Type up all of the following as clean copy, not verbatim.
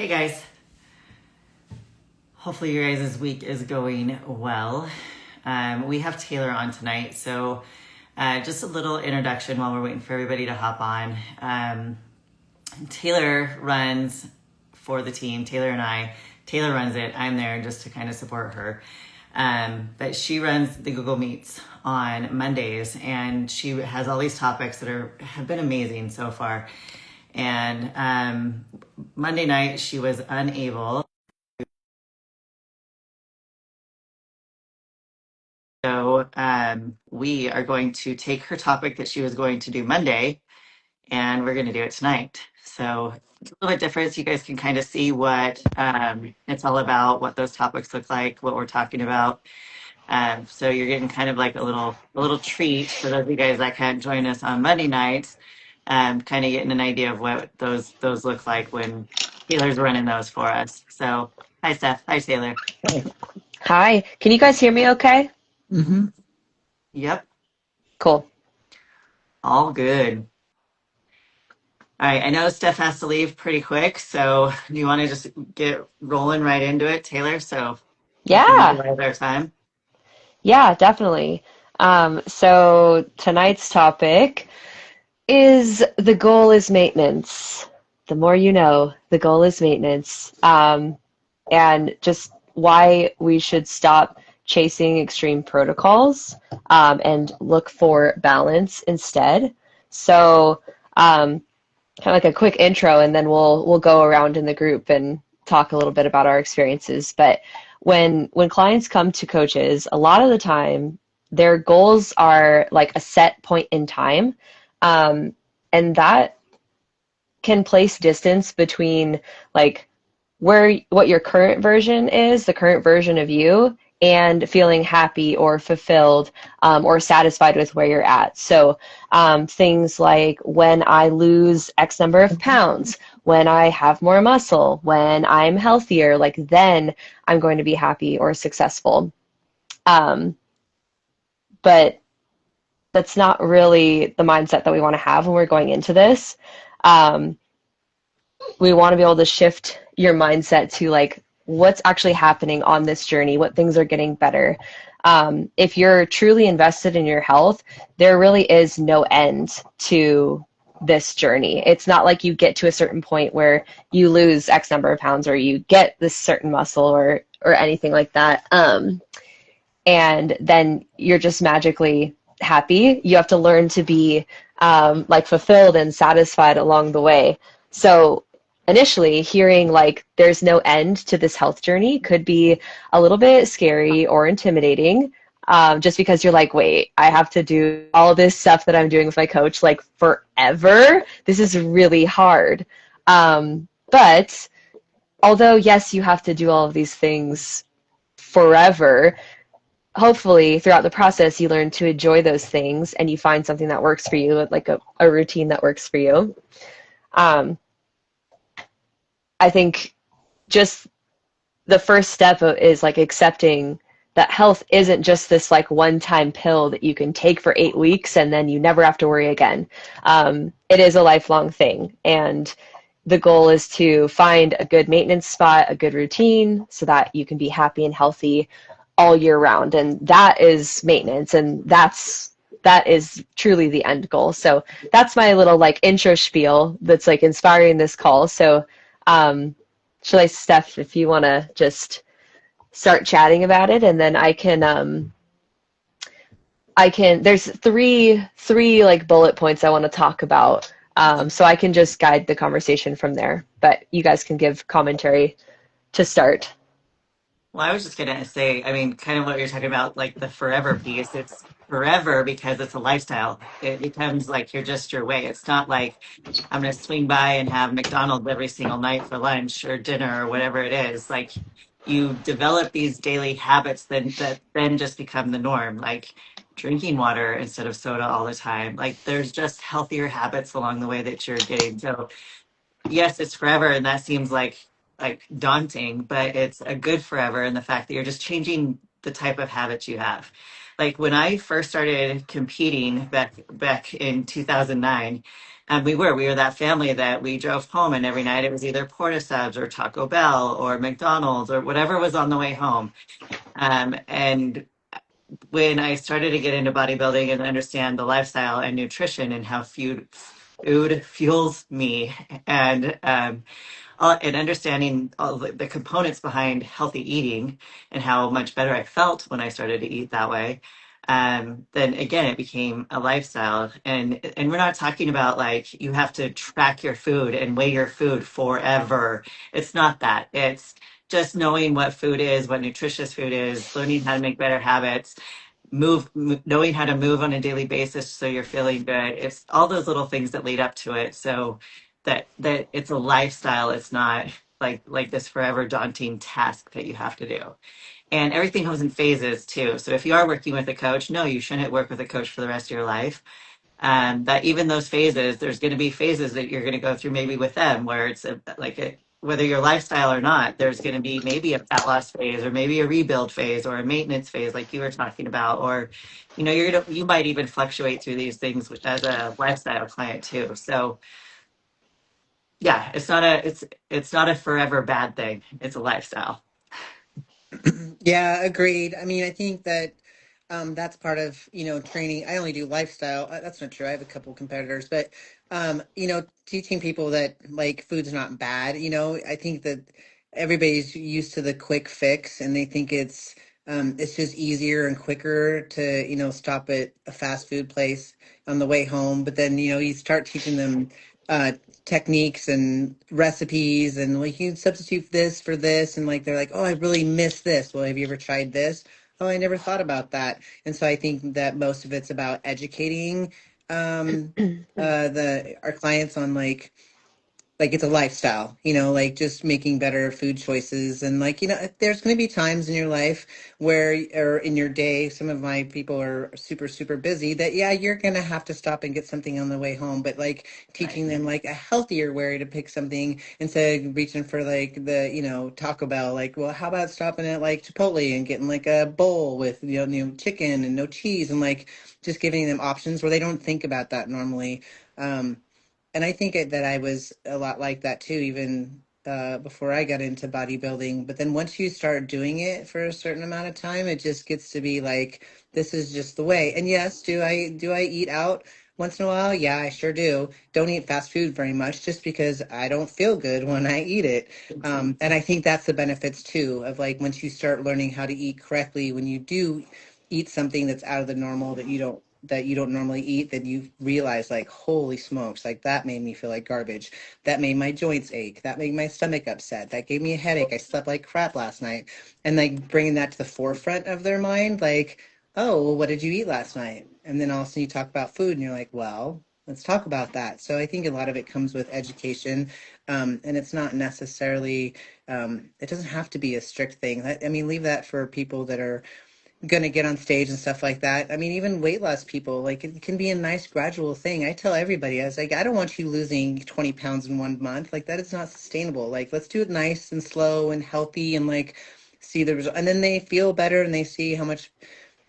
Hey guys, hopefully your guys' week is going well. We have Taylor on tonight, so just a little introduction while we're waiting for everybody to hop on. Taylor runs for the team, Taylor and I. Taylor runs it, I'm there just to kind of support her. But she runs the Google Meets on Mondays, and she has all these topics that have been amazing so far. And Monday night, she was unable. So we are going to take her topic that she was going to do Monday, and we're going to do it tonight. So it's a little bit different. So you guys can kind of see what it's all about, what those topics look like, what we're talking about. So you're getting kind of like a little treat for those of you guys that can't join us on Monday nights. Kind of getting an idea of what those look like when Taylor's running those for us. So hi Steph, hi Taylor. Hi, can you guys hear me okay? Mm-hmm. Yep, Cool. all good. All right, I know Steph has to leave pretty quick, so do you want to just get rolling right into it, Taylor, so we can Yeah, utilize our time? yeah, definitely. So tonight's topic is the goal is maintenance. The more you know, the goal is maintenance. And just why we should stop chasing extreme protocols, and look for balance instead. So, kind of like a quick intro, and then we'll go around in the group and talk a little bit about our experiences. But when clients come to coaches, a lot of the time their goals are like a set point in time, and that can place distance between like where what your current version is, the current version of you, and feeling happy or fulfilled, or satisfied with where you're at. So things like when I lose X number of pounds, when I have more muscle, when I'm healthier, like then I'm going to be happy or successful. Um, but that's not really the mindset that we want to have when we're going into this. Um, we want to be able to shift your mindset to like what's actually happening on this journey, what things are getting better. If you're truly invested in your health, there really is no end to this journey. It's not like you get to a certain point where you lose X number of pounds or you get this certain muscle or anything like that. And then you're just magically happy. You have to learn to be like fulfilled and satisfied along the way. So initially hearing like there's no end to this health journey could be a little bit scary or intimidating, just because you're like, wait, I have to do all this stuff that I'm doing with my coach like forever. This is really hard. But although, yes, you have to do all of these things forever, hopefully throughout the process you learn to enjoy those things and you find something that works for you, like a routine that works for you. um, I think just the first step is like accepting that health isn't just this like one-time pill that you can take for 8 weeks and then you never have to worry again. It is a lifelong thing, and the goal is to find a good maintenance spot, a good routine, so that you can be happy and healthy all year round. And that is maintenance, and that is truly the end goal. So that's my little like intro spiel that's like inspiring this call. So um, should I, Steph, if you want to just start chatting about it, and then I can there's three like bullet points I want to talk about. So I can just guide the conversation from there, but you guys can give commentary to start. Well, I was just gonna say, I mean, kind of what you're talking about, like the forever piece. It's forever because it's a lifestyle. It becomes like you're just your way. It's not like I'm gonna swing by and have McDonald's every single night for lunch or dinner or whatever it is. Like you develop these daily habits that then just become the norm, like drinking water instead of soda all the time. Like there's just healthier habits along the way that you're getting. So yes, it's forever, and that seems like daunting, but it's a good forever in the fact that you're just changing the type of habits you have. Like when I first started competing back in 2009, we were that family that we drove home, and every night it was either Porta Subs or Taco Bell or McDonald's or whatever was on the way home. And when I started to get into bodybuilding and understand the lifestyle and nutrition and how food fuels me, and understanding all the components behind healthy eating and how much better I felt when I started to eat that way, then again it became a lifestyle. And we're not talking about like you have to track your food and weigh your food forever. It's not that. It's just knowing what food is, what nutritious food is, learning how to make better habits, knowing how to move on a daily basis so you're feeling good. It's all those little things that lead up to it. So that it's a lifestyle. It's not like this forever daunting task that you have to do. And everything comes in phases too. So if you are working with a coach, no, you shouldn't work with a coach for the rest of your life. That even those phases, there's going to be phases that you're going to go through maybe with them where it's whether your lifestyle or not, there's going to be maybe a fat loss phase or maybe a rebuild phase or a maintenance phase like you were talking about, or you might even fluctuate through these things as a lifestyle client too. So yeah, it's not a forever bad thing. It's a lifestyle. Yeah, agreed. I mean, I think that that's part of, training. I only do lifestyle. That's not true. I have a couple competitors, but teaching people that like food's not bad. I think that everybody's used to the quick fix and they think it's just easier and quicker to, stop at a fast food place on the way home. But then, you start teaching them uh techniques and recipes and like you substitute this for this and like they're like, oh, I really miss this. Well, have you ever tried this? Oh, I never thought about that. And so I think that most of it's about educating the our clients on like it's a lifestyle, like just making better food choices. And like, there's going to be times in your life where, or in your day, some of my people are super, super busy that, yeah, you're going to have to stop and get something on the way home. But like Right. teaching them like a healthier way to pick something instead of reaching for like Taco Bell, like, well, how about stopping at like Chipotle and getting like a bowl with, chicken and no cheese and like just giving them options where they don't think about that normally. And I think that I was a lot like that too, even before I got into bodybuilding. But then once you start doing it for a certain amount of time, it just gets to be like, this is just the way. And yes, do I eat out once in a while? Yeah, I sure do. Don't eat fast food very much just because I don't feel good when I eat it. And I think that's the benefits too of like once you start learning how to eat correctly, when you do eat something that's out of the normal that you don't normally eat, then you realize like, holy smokes, like that made me feel like garbage. That made my joints ache. That made my stomach upset. That gave me a headache. I slept like crap last night. And like bringing that to the forefront of their mind, like, oh, well, what did you eat last night? And then all of a sudden you talk about food and you're like, well, let's talk about that. So I think a lot of it comes with education. And it's not necessarily, it doesn't have to be a strict thing. I mean, leave that for people that are gonna get on stage and stuff like that. I mean, even weight loss people, like it can be a nice gradual thing. I tell everybody, I was like, I don't want you losing 20 pounds in 1 month. Like that is not sustainable. Like let's do it nice and slow and healthy and like see the result. And then they feel better and they see how much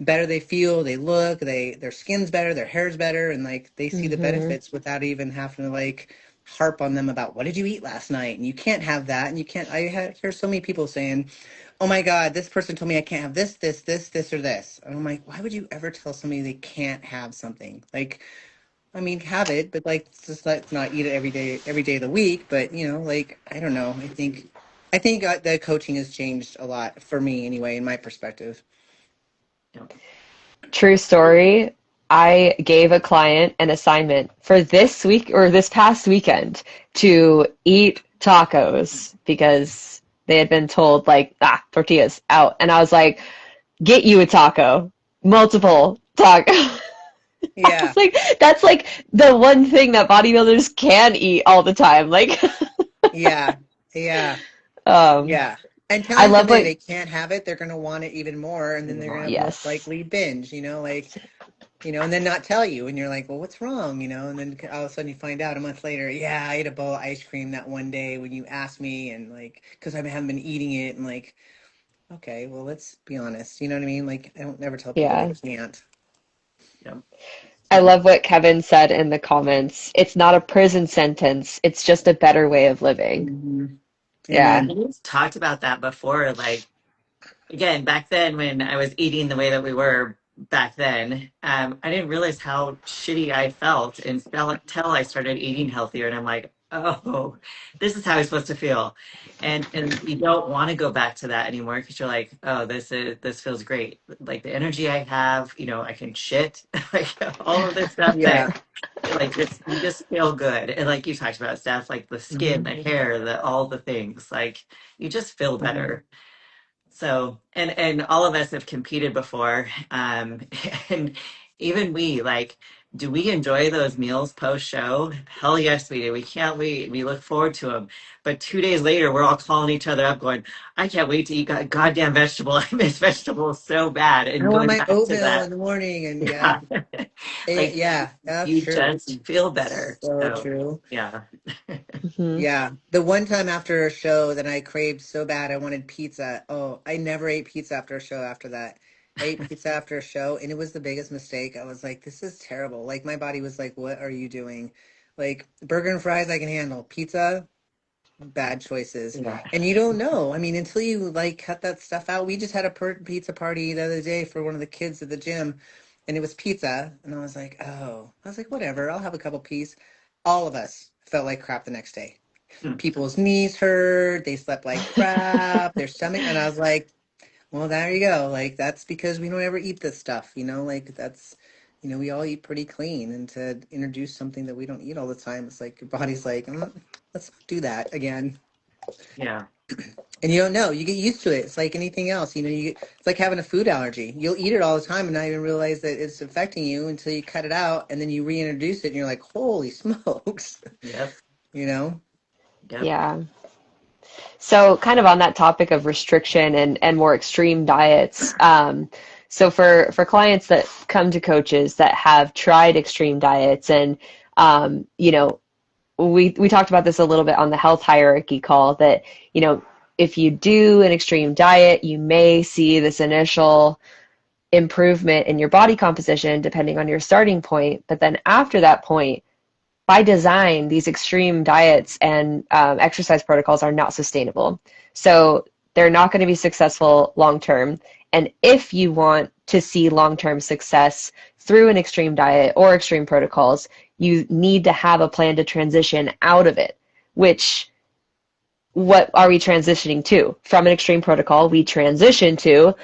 better they feel, they look, their skin's better, their hair's better, and like they see the Hmm. benefits without even having to like harp on them about what did you eat last night and you can't have that and you can't. Hear so many people saying, oh my God, this person told me I can't have this or this. And I'm like, why would you ever tell somebody they can't have something? Like, I mean, have it, but like just let's not eat it every day of the week. But like I don't know. I think the coaching has changed a lot for me anyway, in my perspective. Yeah. True story. I gave a client an assignment for this week or this past weekend to eat tacos because they had been told like, tortillas out. And I was like, get you a taco, multiple tacos. I Yeah. was like, that's like the one thing that bodybuilders can eat all the time. Like, Yeah, yeah, um, yeah. And I telling love somebody what, they can't have it, they're gonna want it even more, and then Even they're more. gonna most yes. likely binge. And then not tell you, and you're like, well, what's wrong? And then all of a sudden you find out a month later, yeah, I ate a bowl of ice cream that one day when you asked me, and like, because I haven't been eating it, and like, okay, well, let's be honest. You know what I mean? Like, I don't never tell people they Yeah. can't. Yeah. I So, love what Kevin said in the comments. It's not a prison sentence, it's just a better way of living. mhm. Yeah. Amen. We've talked about that before. Like, again, back then when I was eating the way that we were back then, I didn't realize how shitty I felt until I started eating healthier. And I'm like, oh, this is how I'm supposed to feel. And you don't want to go back to that anymore because you're like, oh, this feels great. Like the energy I have, I can shit, like all of this stuff that Yeah. like just you just feel good. And like you talked about stuff like the skin, Hmm. the hair, the all the things, like you just feel Hmm. better. So, and all of us have competed before, and even we like, do we enjoy those meals post show? Hell yes, we do. We can't wait. We look forward to them. But 2 days later, we're all calling each other up, going, "I can't wait to eat that goddamn vegetable. I miss vegetables so bad." I And want going my back to oatmeal that, in the morning, and yeah, yeah, like yeah, that's you true. just feel better. So So, true. yeah, Hmm. Yeah, the one time after a show that I craved so bad I wanted pizza. Oh, I never ate pizza after a show after that. I ate pizza after a show and it was the biggest mistake. I was like, this is terrible. Like my body was like, what are you doing? Like burger and fries I can handle. Pizza, bad choices. yeah, And you don't know. I mean, until you like cut that stuff out. We just had a pizza party the other day for one of the kids at the gym and it was pizza and I was like, oh. I was like, whatever, I'll have a couple pieces. All of us felt like crap the next day. Hmm. People's knees hurt, they slept like crap, their stomach, and I was like, well, there you go. Like that's because we don't ever eat this stuff, like that's we all eat pretty clean and to introduce something that we don't eat all the time, it's like your body's like, let's not do that again. yeah, And you don't know, you get used to it. It's like anything else, it's like having a food allergy. You'll eat it all the time and not even realize that it's affecting you until you cut it out and then you reintroduce it and you're like, holy smokes. yep, you know? yep, Yeah. So, kind of on that topic of restriction and more extreme diets. So for clients that come to coaches that have tried extreme diets, and we talked about this a little bit on the health hierarchy call, that if you do an extreme diet, you may see this initial improvement in your body composition depending on your starting point, but then after that point, by design, these extreme diets and exercise protocols are not sustainable. So they're not going to be successful long term. And if you want to see long term success through an extreme diet or extreme protocols, you need to have a plan to transition out of it, which what are we transitioning to? From an extreme protocol, we transition to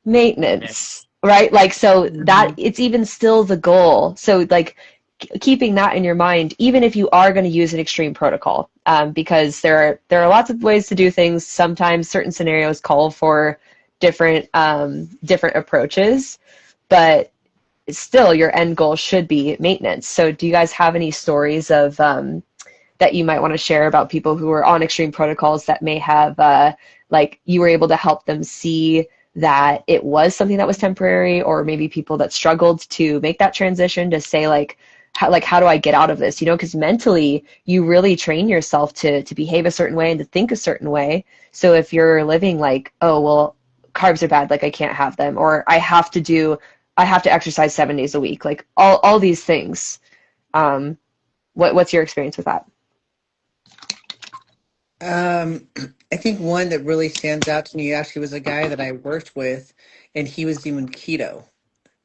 maintenance, yes, right? Like, so that Mhm. it's even still the goal. So, like, keeping that in your mind, even if you are going to use an extreme protocol, because there are lots of ways to do things. Sometimes certain scenarios call for different approaches, but still, your end goal should be maintenance. So, do you guys have any stories of that you might want to share about people who are on extreme protocols that may have like you were able to help them see that it was something that was temporary, or maybe people that struggled to make that transition to say how do I get out of this, because mentally you really train yourself to behave a certain way and to think a certain way. So if you're living like, oh well, carbs are bad, like I can't have them, or I have to exercise 7 days a week, like all these things. um what's your experience with that? Um, I think one that really stands out to me actually was a guy that I worked with, and he was doing keto.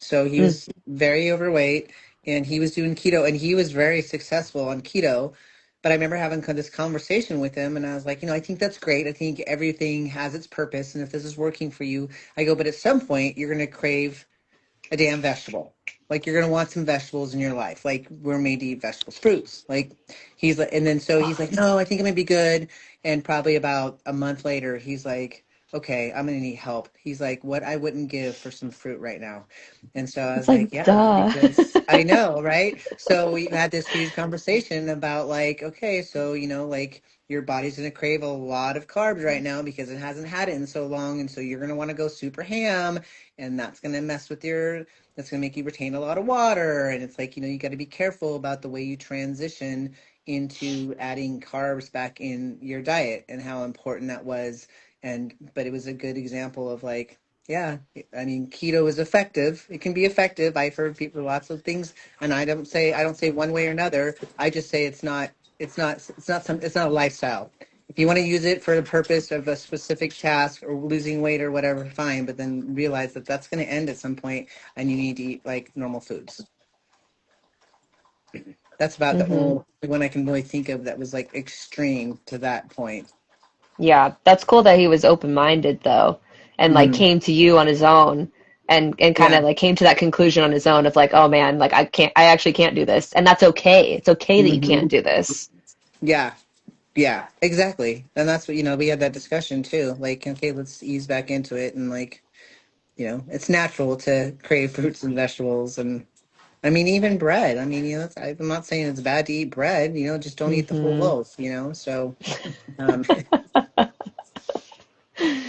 So he Mm. was very overweight, and he was doing keto, and he was very successful on keto. But I remember having this conversation with him, and I was like, I think that's great. I think everything has its purpose, and if this is working for you, I go, but at some point, you're going to crave a damn vegetable. Like you're gonna want some vegetables in your life. Like we're made to eat vegetables, fruits. Like he's like, and then so he's like, no, I think it might be good. And probably about a month later, he's like, okay, I'm gonna need help. He's like, what I wouldn't give for some fruit right now. And so I It's was like, like, yeah, duh. because I know, right? So we had this huge conversation about like, okay, so like your body's gonna crave a lot of carbs right now because it hasn't had it in so long, and so you're gonna want to go super ham, and that's going to make you retain a lot of water. And it's like, you got to be careful about the way you transition into adding carbs back in your diet and how important that was. And but it was a good example of like, yeah, I mean, keto is effective. It can be effective. I've heard people lots of things, and I don't say one way or another. I just say it's not a lifestyle. If you want to use it for the purpose of a specific task or losing weight or whatever, fine. But then realize that that's going to end at some point, and you need to eat like normal foods. That's about the Hmm. only one I can really think of that was like extreme to that point. Yeah, that's cool that he was open-minded though, and like Hmm. came to you on his own and kind Yeah. of like came to that conclusion on his own of like, oh man, like I actually can't do this. And that's okay. It's okay that you can't Hmm. do this. Yeah. Yeah, exactly. And that's what, we had that discussion too. Like, okay, let's ease back into it. And like, it's natural to crave fruits and vegetables. And I mean, even bread. I mean, I'm not saying it's bad to eat bread, just don't eat the whole Hmm. loaf. Um,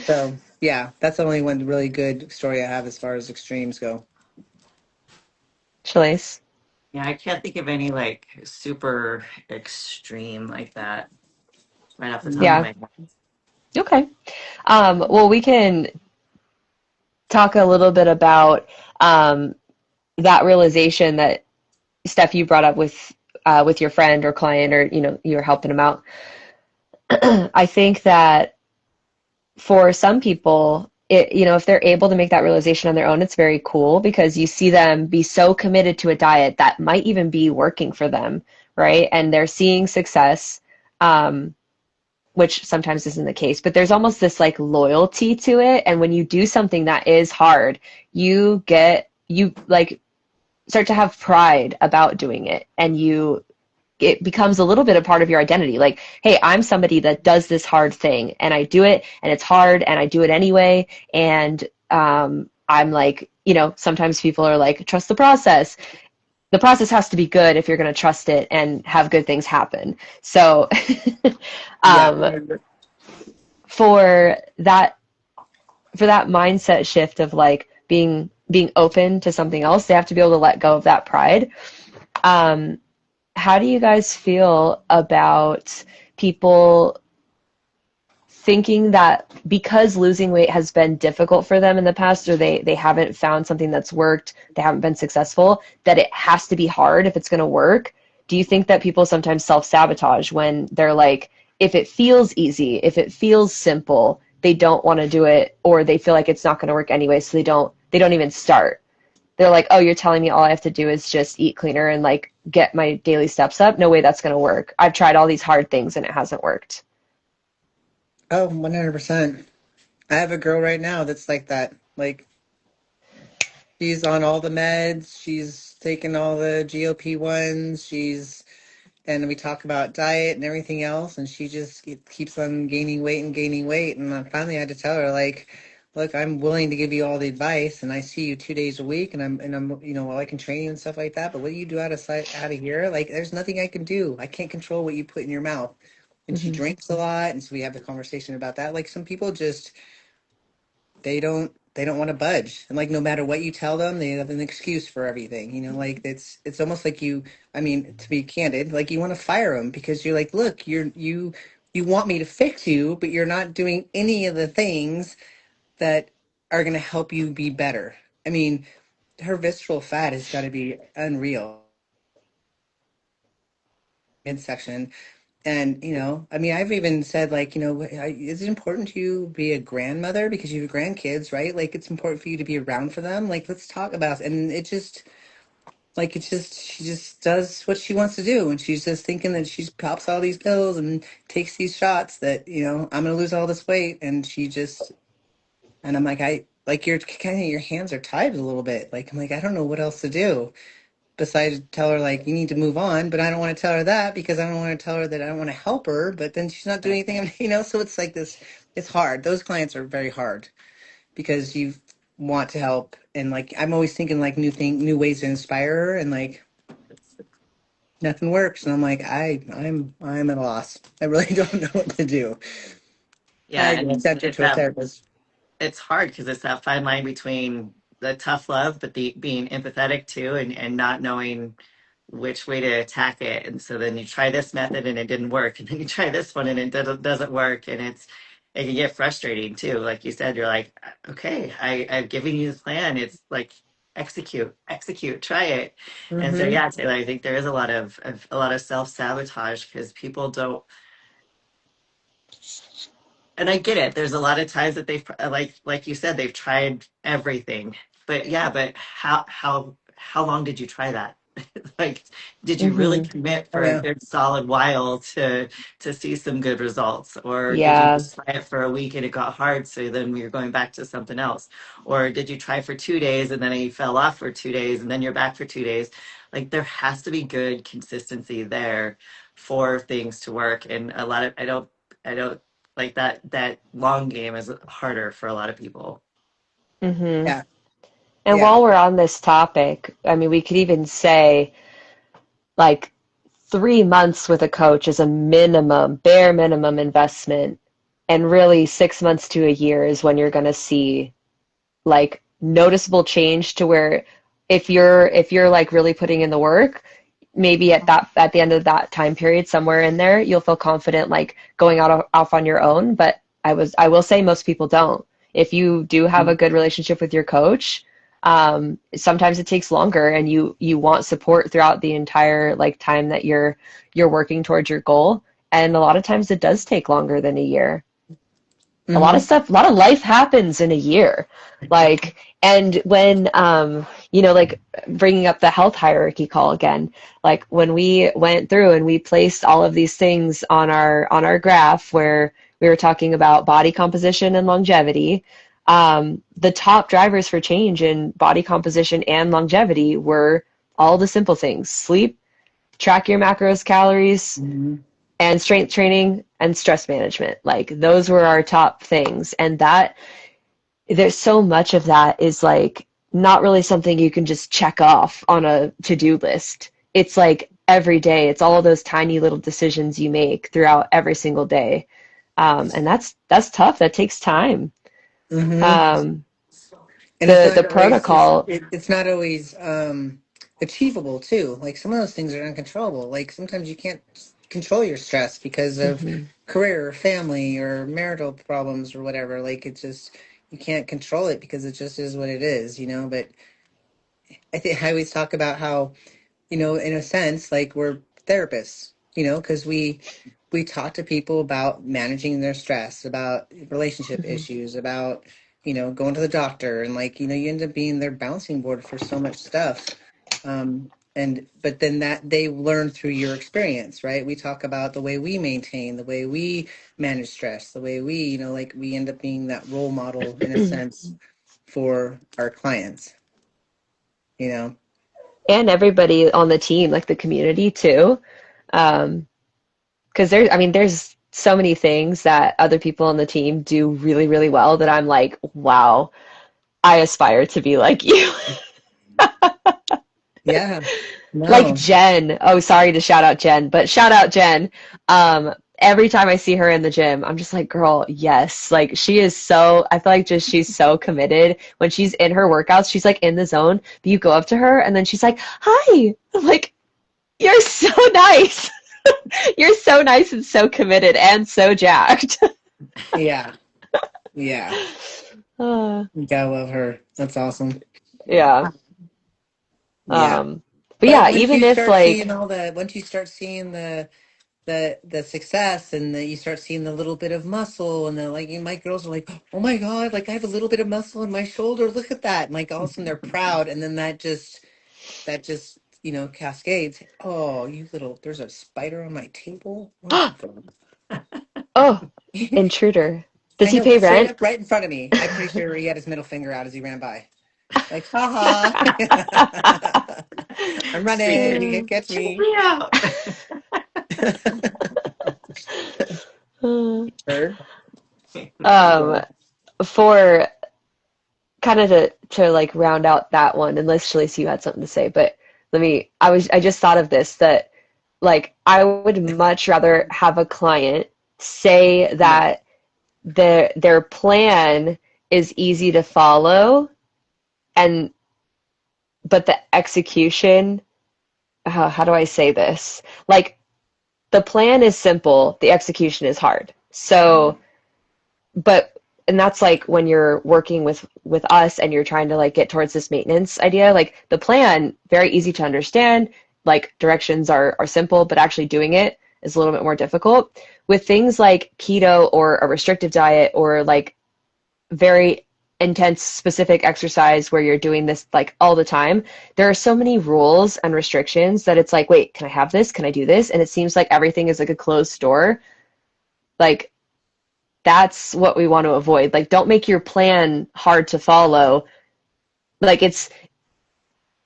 so yeah, that's the only one really good story I have as far as extremes go. Chalice. Yeah, I can't think of any like super extreme like that right off the top of Mm. Yeah. my head. Okay. Well, we can talk a little bit about um, that realization that Steph you brought up with your friend or client or you're helping them out. I think that for some people, if they're able to make that realization on their own, it's very cool because you see them be so committed to a diet that might even be working for them, right? And they're seeing success, um, which sometimes isn't the case, but there's almost this like loyalty to it. And when you do something that is hard, you like start to have pride about doing it and it becomes a little bit a part of your identity. Like, hey, I'm somebody that does this hard thing and I do it and it's hard and I do it anyway. And I'm like, sometimes people are like, trust the process. The process has to be good if you're going to trust it and have good things happen. So, Yeah. um, for that, for that mindset shift of like being open to something else, they have to be able to let go of that pride. Um, how do you guys feel about people thinking that because losing weight has been difficult for them in the past or they haven't found something that's worked, they haven't been successful, that it has to be hard if it's going to work? Do you think that people sometimes self-sabotage when they're like, if it feels easy, if it feels simple, they don't want to do it or they feel like it's not going to work anyway, so they don't even start. They're like, oh, you're telling me all I have to do is just eat cleaner and like get my daily steps up? No way that's going to work. I've tried all these hard things and it hasn't worked. Oh, 100%. I have a girl right now that's like that. Like, she's on all the meds. She's taking all the GOP ones. And we talk about diet and everything else, and she just keeps on gaining weight and gaining weight. And I finally had to tell her, like, look, I'm willing to give you all the advice, and I see you 2 days a week, and I'm, well, I can train you and stuff like that. But what do you do out of here? Like, there's nothing I can do. I can't control what you put in your mouth. And she Hmm. drinks a lot, and so we have the conversation about that. Like, some people just they don't want to budge, and like no matter what you tell them, they have an excuse for everything. Like it's almost like I mean, to be candid, like you want to fire them because you're like, look, you want me to fix you, but you're not doing any of the things that are going to help you be better. I mean, her visceral fat has got to be unreal midsection. And, I mean, I've even said, like, is it important to you be a grandmother because you have grandkids, right? Like, it's important for you to be around for them. Like, let's talk about it. And she just does what she wants to do. And she's just thinking that she pops all these pills and takes these shots that, I'm going to lose all this weight. And I'm like, you're kind of, your hands are tied a little bit. Like, I'm like, I don't know what else to do besides tell her like you need to move on, but I don't want to tell her that because I don't want to tell her that I don't want to help her, but then she's not doing Right. anything. So it's like this. It's hard. Those clients are very hard because you want to help, and like I'm always thinking like new ways to inspire her, and like nothing works, and I'm like I'm at a loss. I really don't know what to do. Yeah, I and sent her to a therapist. it's hard because it's that fine line between the tough love, but the being empathetic too, and not knowing which way to attack it. And so then you try this method and it didn't work, and then you try this one and it doesn't work, and it can get frustrating too. Like you said, you're like, okay, I've given you the plan. It's like execute, try it. And so Mm-hmm. yeah, Taylor, I think there is a lot of self-sabotage because people don't, and I get it. There's a lot of times that they've like you said, they've tried everything. But yeah, but how long did you try that? Like, did you really Hmm. commit Oh for a yeah. good solid while to see some good results? Or did you Yeah. just try it for a week and it got hard, so then you're going back to something else? Or did you try for 2 days and then you fell off for 2 days and then you're back for 2 days? Like there has to be good consistency there for things to work. And a lot of I don't like that long game is harder for a lot of people. Hmm. Yeah. And Yeah. while we're on this topic, I mean, we could even say like 3 months with a coach is a minimum, bare minimum investment. And really 6 months to a year is when you're going to see like noticeable change to where if you're like really putting in the work, maybe at the end of that time period somewhere in there, you'll feel confident like going off on your own. But I will say most people don't. If you do have a good relationship with your coach, sometimes it takes longer and you want support throughout the entire like time that you're working towards your goal. And a lot of times it does take longer than a year. A lot of Mm-hmm. stuff, a lot of life happens in a year. Like, and when, like bringing up the health hierarchy call again, like when we went through and we placed all of these things on our graph where we were talking about body composition and longevity, the top drivers for change in body composition and longevity were all the simple things: sleep, track your macros, calories, Mm-hmm. and strength training and stress management. Like those were our top things. And that there's so much of that is like not really something you can just check off on a to-do list. It's like every day, it's all of those tiny little decisions you make throughout every single day. And that's tough. That takes time. Mm-hmm. Um, And it's the not always protocol. it's not always achievable too. Like some of those things are uncontrollable. Like sometimes you can't control your stress because of Mhm. career or family or marital problems or whatever. Like it's just you can't control it because it just is what it is, you know. But I think I always talk about how, you know, in a sense, like we're therapists, you know, because we talk to people about managing their stress, about relationship Mhm. issues, about, you know, going to the doctor, and like, you know, you end up being their bouncing board for so much stuff. And but then that they learn through your experience, right? We talk about the way we maintain, the way we manage stress, the way we, you know, like we end up being that role model in a sense for our clients, you know. And everybody on the team, like the community too. Um, because I mean, there's so many things that other people on the team do really, really well that I'm like, wow, I aspire to be like you. Yeah. Like No. Jen. Oh, sorry to shout out Jen, but shout out Jen. Every time I see her in the gym, I'm just like, girl, yes. Like she is so, I feel like just she's so committed. When she's in her workouts, she's like in the zone, but you go up to her and then she's like, hi. I'm like, you're so nice. You're so nice and so committed and so jacked. Yeah. Yeah. Uh, You gotta love her. That's awesome. yeah. Yeah. But But yeah, even if like, once you start seeing the success and you start seeing the little bit of muscle and like my girls are like, oh my God, like I have a little bit of muscle in my shoulder. Look at that. And like all of a sudden they're proud. And then that just, you know, cascades. Oh, you little, there's a spider on my table. What the? oh, intruder. Does I he know, pay straight rent? up right in front of me. I'm pretty sure he had his middle finger out as he ran by. Like, haha. I'm running. You can't catch Check me. me out. um, for kind of to like round out that one, unless Shalise, you had something to say, but I just thought of this that like I would much rather have a client say Yeah. that their plan is easy to follow and but the execution, how do I say this? Like the plan is simple, the execution is hard. So but and that's like when you're working with us and you're trying to like get towards this maintenance idea, like the plan, very easy to understand, like directions are simple, but actually doing it is a little bit more difficult. With things like keto or a restrictive diet or like very intense specific exercise where you're doing this like all the time, there are so many rules and restrictions that it's like, wait, can I have this? Can I do this? And it seems like everything is like a closed door. Like that's what we want to avoid. Like don't make your plan hard to follow. Like it's,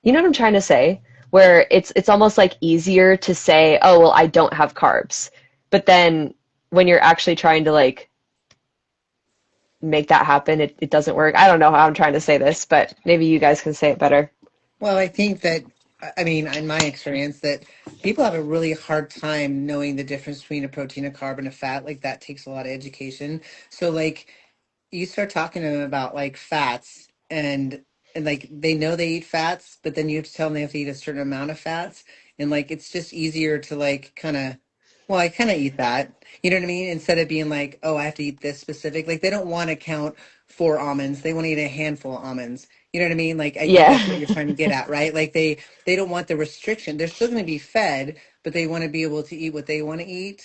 you know what I'm trying to say? Where it's almost like easier to say, oh, well, I don't have carbs. But then when you're actually trying to like make that happen, it doesn't work. I don't know how I'm trying to say this, but maybe you guys can say it better. Well, I think that, I mean, in my experience, that people have a really hard time knowing the difference between a protein, a carb, and a fat. Like that takes a lot of education. So, like, you start talking to them about like fats and like they know they eat fats, but then you have to tell them they have to eat a certain amount of fats, and like it's just easier to like kind of, well, I kind of eat that, you know what I mean, instead of being like, oh, I have to eat this specific. Like they don't want to count 4 almonds, they want to eat a handful of almonds, you know what I mean. Like I think that's what Yeah, you're trying to get at, right? Like they don't want the restriction, they're still going to be fed, but they want to be able to eat what they want to eat,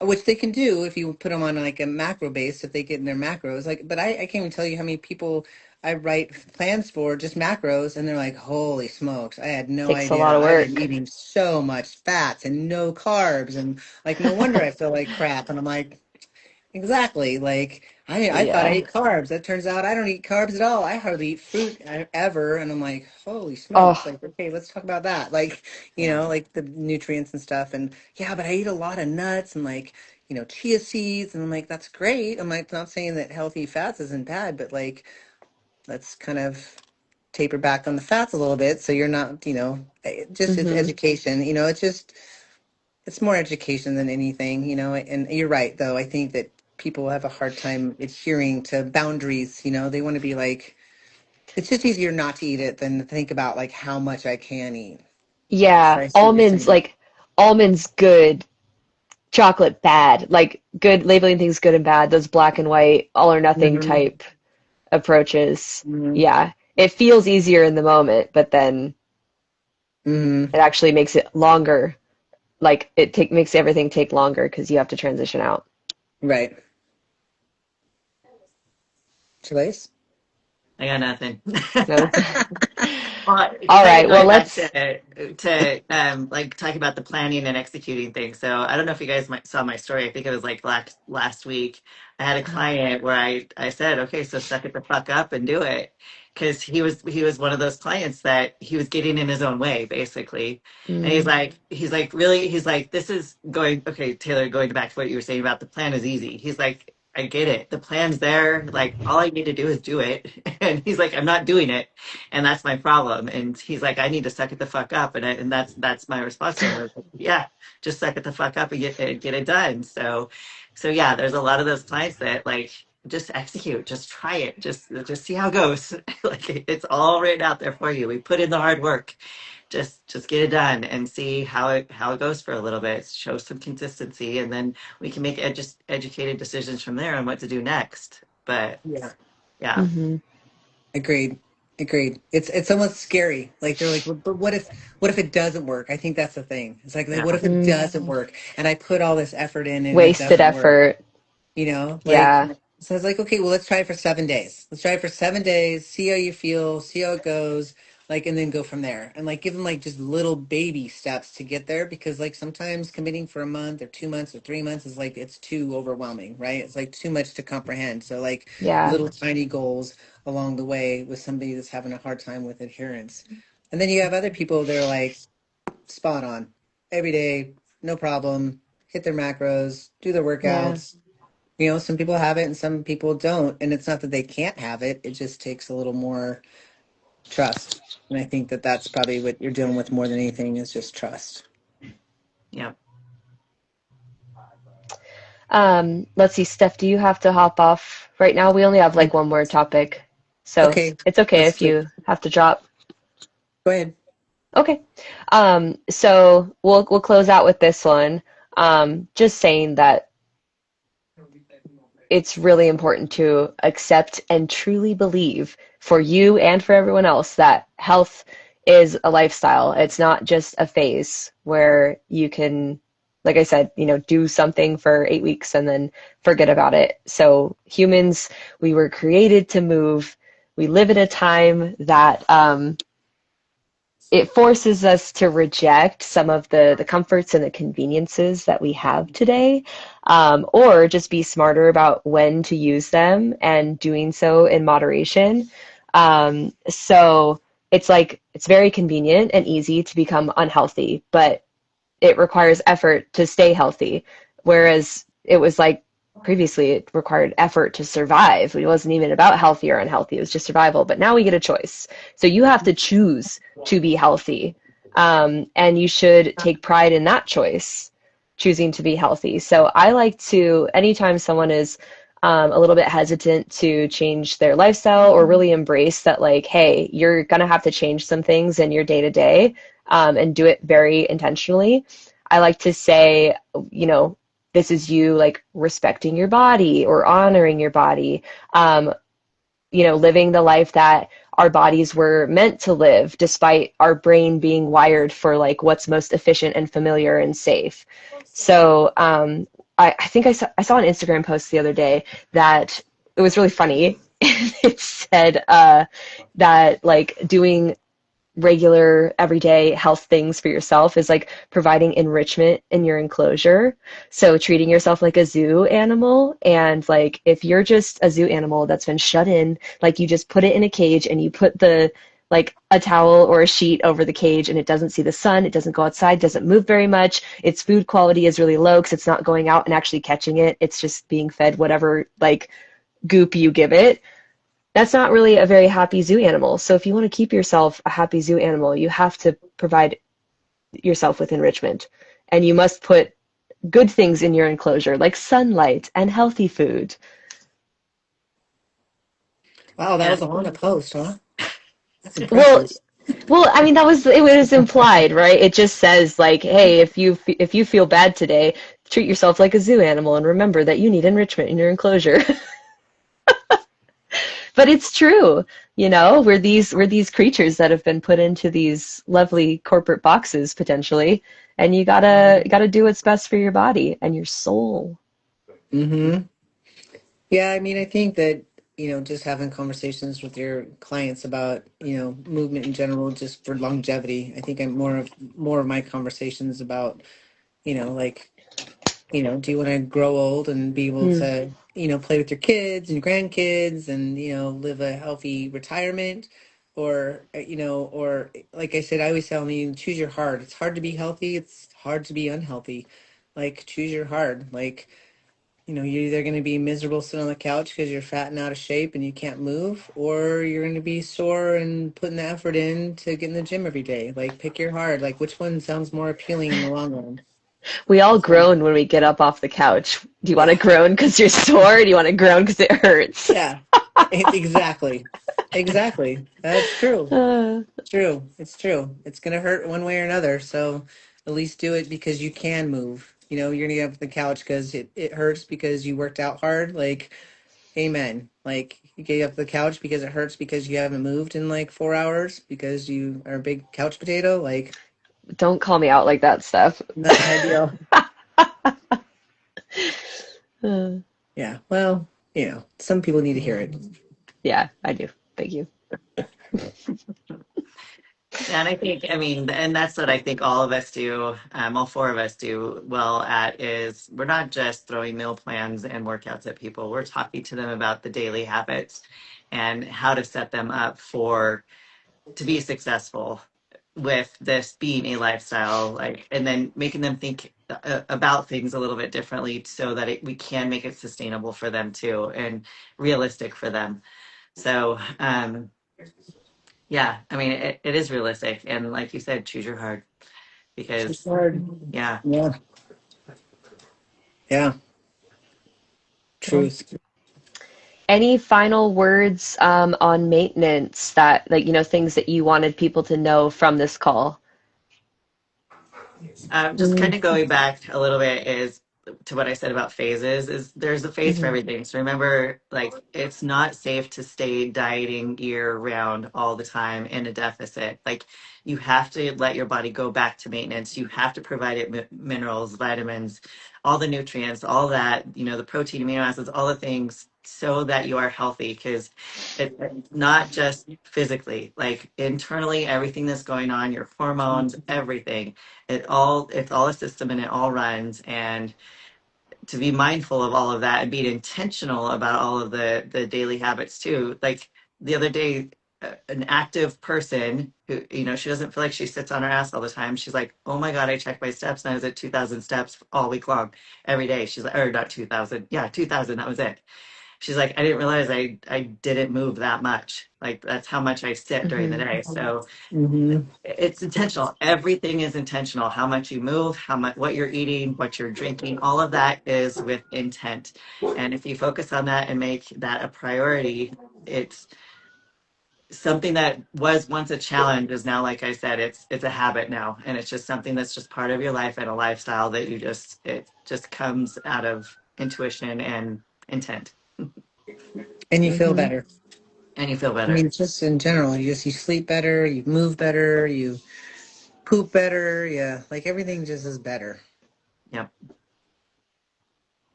which they can do if you put them on like a macro base, if they get in their macros. Like, but I can't even tell you how many people I write plans for just macros, and they're like, holy smokes, I had no takes a lot idea. of I've been work. eating so much fats and no carbs, and like, no wonder I feel like crap. And I'm like, exactly. Like I thought I Yeah. ate carbs. That turns out I don't eat carbs at all. I hardly eat fruit ever. And I'm like, holy smokes. Oh, Like, okay, let's talk about that. Like, Yeah. like the nutrients and stuff. And yeah, but I eat a lot of nuts and like, chia seeds. And I'm like, that's great. I'm like, not saying that healthy fats isn't bad, but like, let's kind of taper back on the fats a little bit. So you're not, just it's mm-hmm. education, it's just, it's more education than anything, and you're right, though. I think that people have a hard time adhering to boundaries. They want to be like, it's just easier not to eat it than to think about like how much I can eat. So Yeah, I see what you're saying. almonds good, chocolate bad. Like good labeling things good and bad, those black and white, all or nothing Hmm. type approaches. Hmm. Yeah, it feels easier in the moment, but then Hmm. it actually makes it longer. Like makes everything take longer because you have to transition out. Right. Trace? I got nothing. No? Well, All kind of right, well, going back let's. to like talking about the planning and executing things. So I don't know if you guys saw my story. I think it was like last week. I had a client where I said, okay, so suck it the fuck up and do it, because he was one of those clients that he was getting in his own way basically, and he's Mm, like really, he's like, this is going okay, Taylor. Going back to what you were saying about the plan is easy. He's like, I get it. The plan's there. Like all I need to do is do it. And he's like, I'm not doing it, and that's my problem. And he's like, I need to suck it the fuck up, and that's my response to him. I was like, yeah, just suck it the fuck up and get it done. So yeah, there's a lot of those clients that like just execute, just try it, just see how it goes. Like it's all written out there for you. We put in the hard work. Just get it done and see how it goes for a little bit. Show some consistency, and then we can make educated decisions from there on what to do next. But Yeah. yeah, mm-hmm. Agreed. Agreed. It's almost scary. Like they're like, but what if it doesn't work? I think that's the thing. It's like, what yeah, if it doesn't work? And I put all this effort in and it Wasted doesn't work. effort. Like, Yeah, so I was like, okay, well, let's try it for 7 days. Let's try it for 7 days, see how you feel, see how it goes, like, and then go from there. And like, give them like just little baby steps to get there, because like sometimes committing for a month or 2 months or 3 months is like, it's too overwhelming, right? It's like too much to comprehend. So like yeah, little tiny goals along the way with somebody that's having a hard time with adherence. And then you have other people that are like spot on every day, no problem, hit their macros, do their yeah, workouts. Some people have it and some people don't. And it's not that they can't have it, it just takes a little more trust. And I think that that's probably what you're dealing with more than anything is just trust. yeah. Let's see, Steph, do you have to hop off right now? We only have like one more topic, so Okay, it's okay let's if do. you have to drop. Go ahead. Okay. So we'll close out with this one. Just saying that it's really important to accept and truly believe for you and for everyone else that health is a lifestyle. It's not just a phase where you can, like I said, do something for 8 weeks and then forget about it. So humans, we were created to move. We live in a time that it forces us to reject some of the comforts and the conveniences that we have today, or just be smarter about when to use them and doing so in moderation. So it's like it's very convenient and easy to become unhealthy, but it requires effort to stay healthy. Whereas it was like previously, it required effort to survive. It wasn't even about healthy or unhealthy, it was just survival. But now we get a choice. So you have to choose to be healthy. And you should take pride in that choice, choosing to be healthy. So I like to, anytime someone is a little bit hesitant to change their lifestyle or really embrace that, like, hey, you're going to have to change some things in your day to day and do it very intentionally. I like to say, you know, this is you like respecting your body or honoring your body, living the life that our bodies were meant to live, despite our brain being wired for like what's most efficient and familiar and safe. So I think I saw an Instagram post the other day that it was really funny. It said that like doing regular everyday health things for yourself is like providing enrichment in your enclosure. So treating yourself like a zoo animal. And like if you're just a zoo animal that's been shut in, like you just put it in a cage and you put the like a towel or a sheet over the cage and it doesn't see the sun, it doesn't go outside, doesn't move very much. Its food quality is really low because it's not going out and actually catching it. It's just being fed whatever like goop you give it. That's not really a very happy zoo animal. So if you want to keep yourself a happy zoo animal, you have to provide yourself with enrichment. And you must put good things in your enclosure, like sunlight and healthy food. Wow, that Yeah. was a lot of post, huh? That's Well, impressive. I mean, that was it was implied, right? It just says like, hey, if you feel bad today, treat yourself like a zoo animal and remember that you need enrichment in your enclosure. But it's true, we're these creatures that have been put into these lovely corporate boxes potentially, and you gotta do what's best for your body and your soul. Mm-hmm. Yeah, I mean, I think that, just having conversations with your clients about, movement in general, just for longevity. I think I'm more of my conversations about, like, do you want to grow old and be able Hmm. to, play with your kids and grandkids and, live a healthy retirement? Or like I said, I always tell me, choose your hard. It's hard to be healthy. It's hard to be unhealthy. Like, choose your hard. Like, you're either going to be miserable sitting on the couch because you're fat and out of shape and you can't move, or you're going to be sore and putting the effort in to get in the gym every day. Like, pick your hard. Like, which one sounds more appealing in the long run? We all So, groan when we get up off the couch. Do you want to yeah. groan because you're sore? Or do you want to groan because it hurts? Yeah, exactly. Exactly. That's true. Uh, True. It's true. It's gonna hurt one way or another. So at least do it because you can move. You're gonna get up the couch because it hurts because you worked out hard. Like, amen. Like you get up the couch because it hurts because you haven't moved in like 4 hours because you are a big couch potato. Like, don't call me out like that, Steph. not ideal. Uh, Yeah. Well, some people need to hear it. yeah, I do. Thank you. And I think, I mean, and that's what I think all of us do, all four of us do well at is we're not just throwing meal plans and workouts at people. We're talking to them about the daily habits and how to set them up for to be successful with this being a lifestyle, like, and then making them think about things a little bit differently so that we can make it sustainable for them too and realistic for them. So, yeah, I mean, it is realistic. And like you said, choose your heart It's because, hard. yeah. Yeah. Yeah. Well, Truth. any final words on maintenance that, like, things that you wanted people to know from this call? Just kind of going back a little bit is to what I said about phases is there's a phase for Hmm. everything. So remember, like, it's not safe to stay dieting year round all the time in a deficit. Like, you have to let your body go back to maintenance. You have to provide it minerals, vitamins, all the nutrients, all that, the protein, amino acids, all the things so that you are healthy. Because it's not just physically, like internally, everything that's going on, your hormones, everything. It's all a system and it all runs. And to be mindful of all of that and being intentional about all of the daily habits too. Like the other day, an active person who, she doesn't feel like she sits on her ass all the time. She's like, oh my God, I checked my steps and I was at 2,000 steps all week long, every day. She's like, or not 2,000. Yeah, 2,000. That was it. She's like, I didn't realize I didn't move that much. Like that's how much I sit during the Hmm. day. So Hmm. it's intentional. Everything is intentional. How much you move, how much, what you're eating, what you're drinking, all of that is with intent. And if you focus on that and make that a priority, it's something that was once a challenge is now, like I said, it's a habit now, and it's just something that's just part of your life and a lifestyle that it just comes out of intuition and intent, And you feel Hmm. better. and you feel I mean, better. just in general, you sleep better, you move better, you poop better. Yeah, like everything just is better. Yep,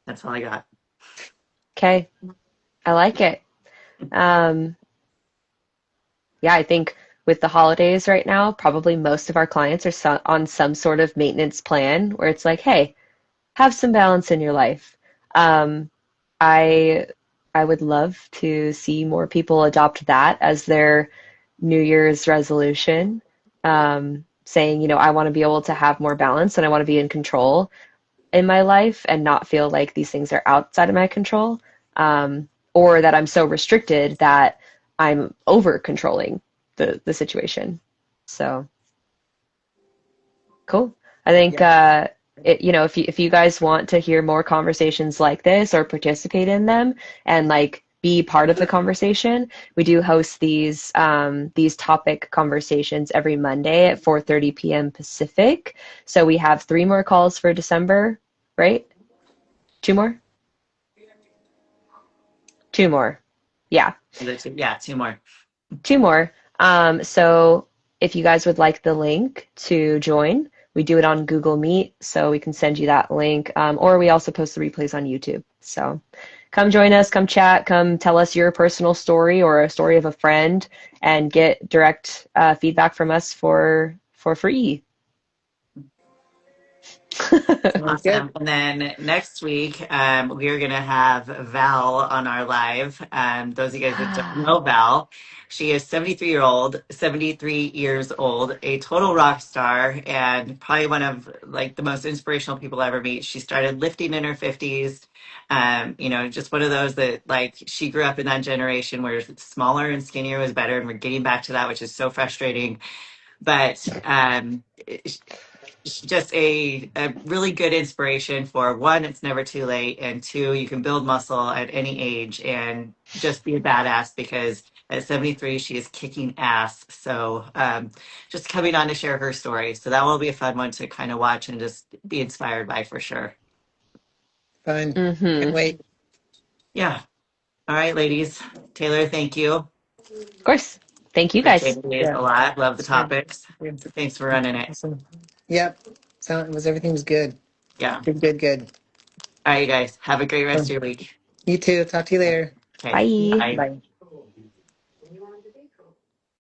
that's all I got. Okay, I like it. Um, yeah, I think with the holidays right now, probably most of our clients are on some sort of maintenance plan where it's like, hey, have some balance in your life. Um, I I would love to see more people adopt that as their New Year's resolution, saying, I want to be able to have more balance and I want to be in control in my life and not feel like these things are outside of my control, or that I'm so restricted that I'm over controlling the situation. So cool. I think Yep. if you guys want to hear more conversations like this or participate in them and like be part of the conversation, we do host these topic conversations every Monday at 4:30 p.m. Pacific. So we have 3 more calls for December, right? 2 more? 2 more. Yeah, Yeah, two more. 2 more. So if you guys would like the link to join, we do it on Google Meet, so we can send you that link. Or we also post the replays on YouTube. So come join us, come chat, come tell us your personal story or a story of a friend, and get direct feedback from us for free. Sounds good. Awesome. And then next week, we are going to have Val on our live. Those of you guys that don't know Val, she is 73 years old, a total rock star, and probably one of like the most inspirational people I ever meet. She started lifting in her 50s. Just one of those that like she grew up in that generation where smaller and skinnier was better, and we're getting back to that, which is so frustrating. But just a really good inspiration for one, it's never too late, and two, you can build muscle at any age and just be a badass because at 73 she is kicking ass. So just coming on to share her story, so that will be a fun one to kind of watch and just be inspired by for sure. Fun. Can't Mm-hmm. wait. Yeah. All right, ladies. Taylor, thank you. Of course. Thank you guys. Appreciate it Yeah. a lot. Love the Yeah. topics. Yeah. Thanks for running it. Awesome. Yep. Everything was good. Yeah. Good, good, good. All right, you guys, have a great rest of So, your week. you too. Talk to you later. Okay, Bye. bye. Bye.